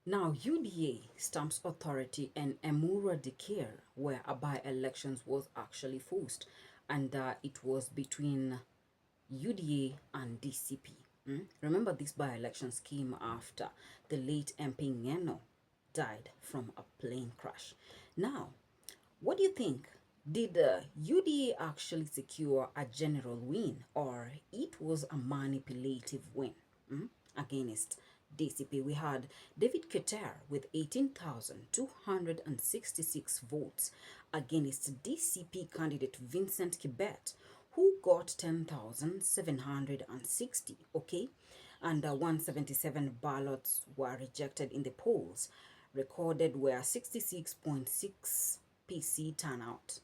Now, UDA stamps authority and EMurwa Dikir, where a by-elections was actually forced, and it was between UDA and DCP. Remember, this by-elections came after the late MP Ngeno died from a plane crash. Now, what do you think? Did UDA actually secure a general win, or it was a manipulative win against DCP? We had David Keter with 18,266 votes against DCP candidate Vincent Kibet, who got 10,760, okay? And 177 ballots were rejected in the polls. Recorded were 66.6 PC turnout.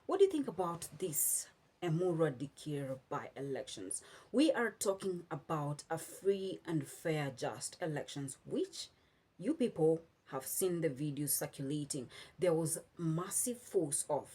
What do you think about this EMurwa Dikir by-elections? We are talking about a free and fair, just elections, which you people have seen the videos circulating. There was massive force of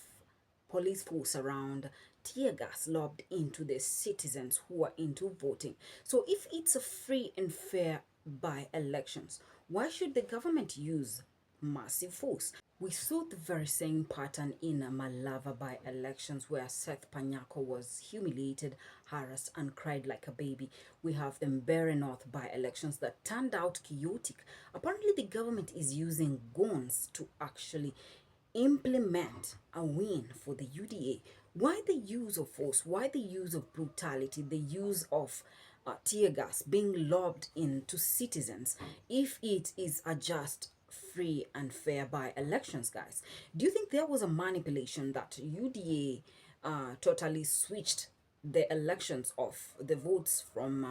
police force around, tear gas lobbed into the citizens who are into voting. So if it's a free and fair by elections, why should the government use massive force? We saw the very same pattern in Malava by elections, where Seth Panyako was humiliated, harassed, and cried like a baby. We have the Mbere North by elections that turned out chaotic. Apparently, the government is using goons to actually implement a win for the UDA. Why the use of force? Why the use of brutality? The use of tear gas being lobbed into citizens if it is a just, free, and fair by elections, guys? Do you think there was a manipulation that UDA totally switched the elections of the votes from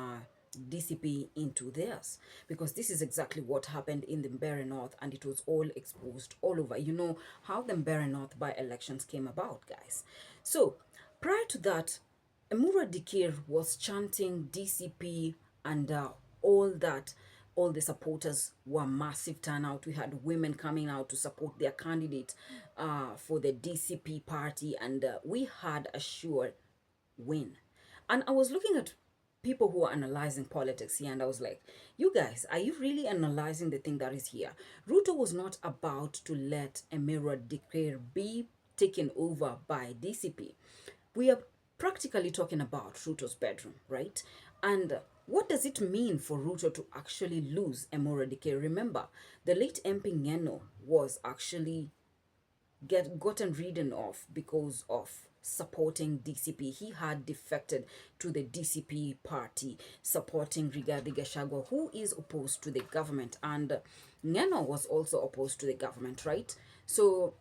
DCP into theirs? Because this is exactly what happened in the Mbere North, and it was all exposed all over. You know how the Mbere North by elections came about, guys. So prior to that, EMurwa Dikir was chanting DCP, and all that. All the supporters were massive turnout. We had women coming out to support their candidate for the DCP party, and we had a sure win. And I was looking at people who are analyzing politics here, and I was like, you guys, are you really analyzing the thing that is here? Ruto was not about to let EMurwa Dikir be taken over by DCP. We are practically talking about Ruto's bedroom, right? And what does it mean for Ruto to actually lose EMurwa Dikir? Remember, the late MP Ngeno was actually gotten ridden off because of supporting DCP. He had defected to the DCP party, supporting Rigathi Gachagua, who is opposed to the government, and Ngeno was also opposed to the government, right? So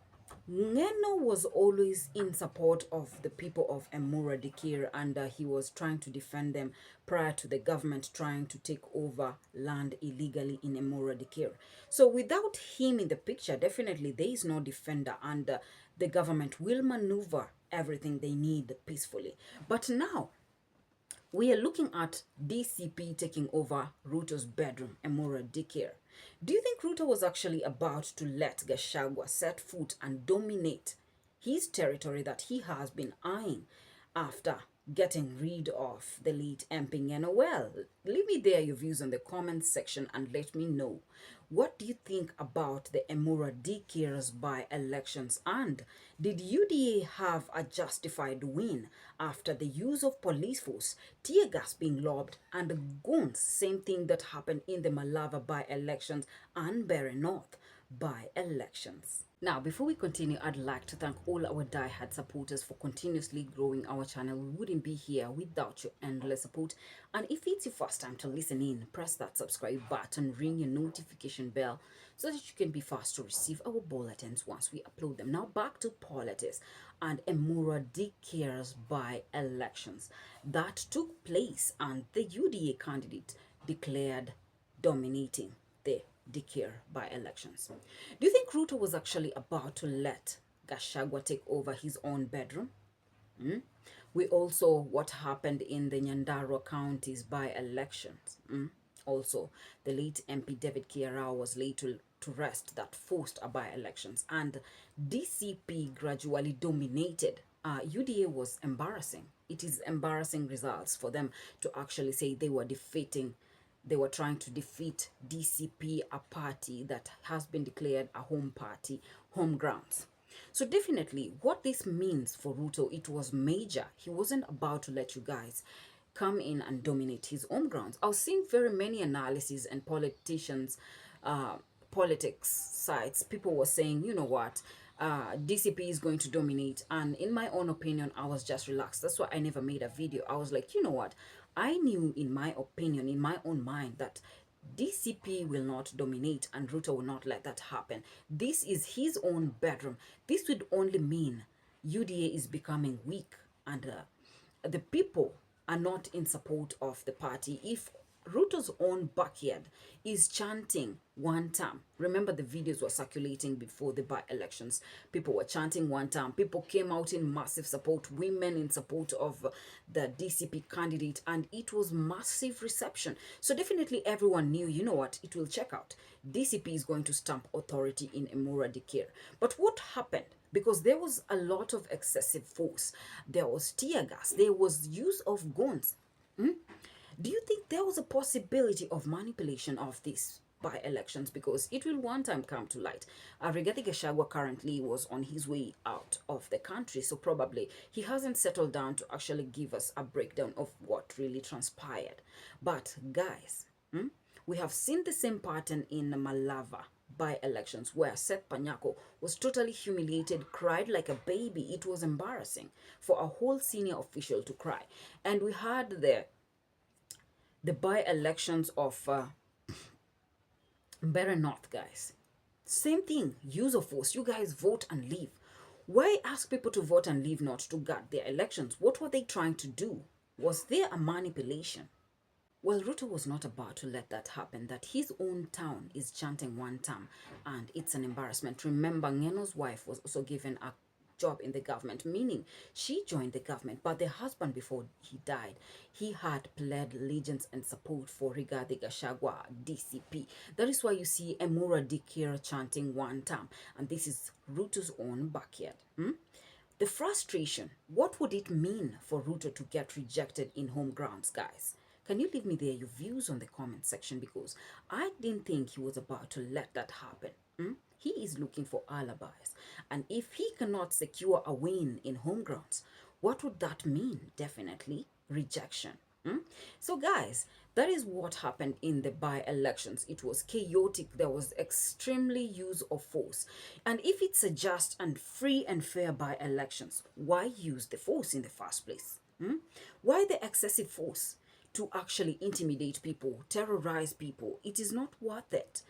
Ngeno was always in support of the people of EMurwa Dikir, and he was trying to defend them prior to the government trying to take over land illegally in EMurwa Dikir. So without him in the picture, definitely there is no defender, and the government will maneuver everything they need peacefully. But now we are looking at DCP taking over Ruto's bedroom, EMurwa Dikir. Do you think Ruto was actually about to let Gachagua set foot and dominate his territory that he has been eyeing after getting rid of the late MP Ngeno? Well, leave me there your views on the comments section and let me know. What do you think about the EMurwa Dikir's by-elections, and did UDA have a justified win after the use of police force, tear gas being lobbed, and goons? Same thing that happened in the Malava by-elections and Mbere North by-elections. Now, before we continue, I'd like to thank all our die-hard supporters for continuously growing our channel. We wouldn't be here without your endless support. And if it's your first time to listen in, press that subscribe button, ring your notification bell so that you can be fast to receive our bulletins once we upload them. Now, back to politics and EMurwa Dikir's by-elections that took place, and the UDA candidate declared dominating the Dikir by-elections. Do you think Ruto was actually about to let Gachagua take over his own bedroom? We also what happened in the Nyandarua counties by-elections. Also, the late MP David Kiarao was laid to rest that forced a by-elections, and DCP gradually dominated. UDA was embarrassing. It is embarrassing results for them to actually say they were defeating they were trying to defeat DCP, a party that has been declared a home party, home grounds. So definitely what this means for Ruto, it was major. He wasn't about to let you guys come in and dominate his home grounds. I was seeing very many analyses and politicians, uh, politics sites, people were saying, you know what, DCP is going to dominate. And in my own opinion, I was just relaxed. That's why I never made a video. I was like, you know what, I knew in my opinion, in my own mind, that DCP will not dominate and Ruto will not let that happen. This is his own bedroom. This would only mean UDA is becoming weak, and the people are not in support of the party. If Ruto's own backyard is chanting wantam. Remember, the videos were circulating before the by-elections. People were chanting wantam. People came out in massive support, women in support of the DCP candidate, and it was massive reception. So definitely everyone knew, you know what, it will check out. DCP is going to stamp authority in EMurwa Dikir. But what happened? Because there was a lot of excessive force. There was tear gas. There was use of guns. Do you think there was a possibility of manipulation of this by elections? Because it will one time come to light. Rigathi Gachagua currently was on his way out of the country, so probably he hasn't settled down to actually give us a breakdown of what really transpired. But guys, we have seen the same pattern in Malava by elections, where Seth Panyako was totally humiliated, cried like a baby. It was embarrassing for a whole senior official to cry. And we had the by-elections of Better North, guys. Same thing, use of force. You guys vote and leave. Why ask people to vote and leave, not to guard their elections? What were they trying to do? Was there a manipulation? Well, Ruto was not about to let that happen, that his own town is chanting wantam, and it's an embarrassment. Remember, Ngeno's wife was also given a job in the government, meaning she joined the government, but the husband, before he died, he had pled allegiance and support for Rigathi Gachagua, DCP. That is why you see EMurwa Dikir chanting wantam, and this is Ruto's own backyard. The frustration, what would it mean for Ruto to get rejected in home grounds, guys? Can you leave me there your views on the comment section? Because I didn't think he was about to let that happen. He is looking for alibis. And if he cannot secure a win in home grounds, what would that mean? Definitely rejection. So guys, that is what happened in the by-elections. It was chaotic. There was extremely use of force. And if it's a just and free and fair by-elections, why use the force in the first place? Why the excessive force to actually intimidate people, terrorize people? It is not worth it.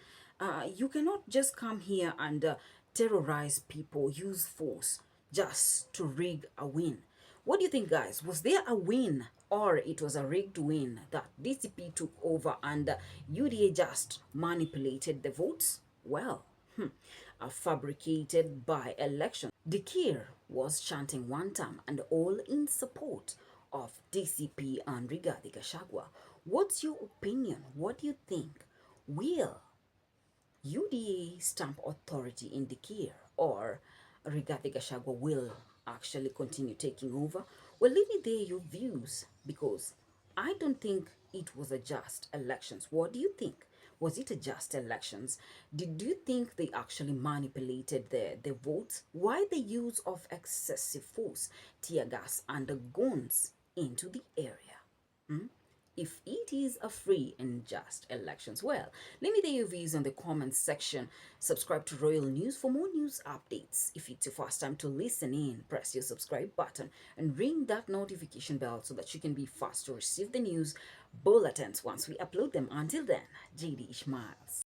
You cannot just come here and terrorize people, use force just to rig a win. What do you think, guys? Was there a win, or it was a rigged win that DCP took over and UDA just manipulated the votes? Well, a fabricated by-election. Dikir was chanting wantam and all in support of DCP and Rigathi Gachagua. What's your opinion? What do you think? Will UDA stamp authority in Dikir, or Rigathi Gachagua will actually continue taking over? Well, leave me there your views, because I don't think it was a just elections. What do you think? Was it a just elections? Did you think they actually manipulated the votes? Why the use of excessive force, tear gas, and the guns into the area? If it is a free and just elections, well, let me know your views in the comments section. Subscribe to Royal News for more news updates. If it's your first time to listen in, press your subscribe button and ring that notification bell so that you can be fast to receive the news bulletins once we upload them. Until then, JD Ishmaels.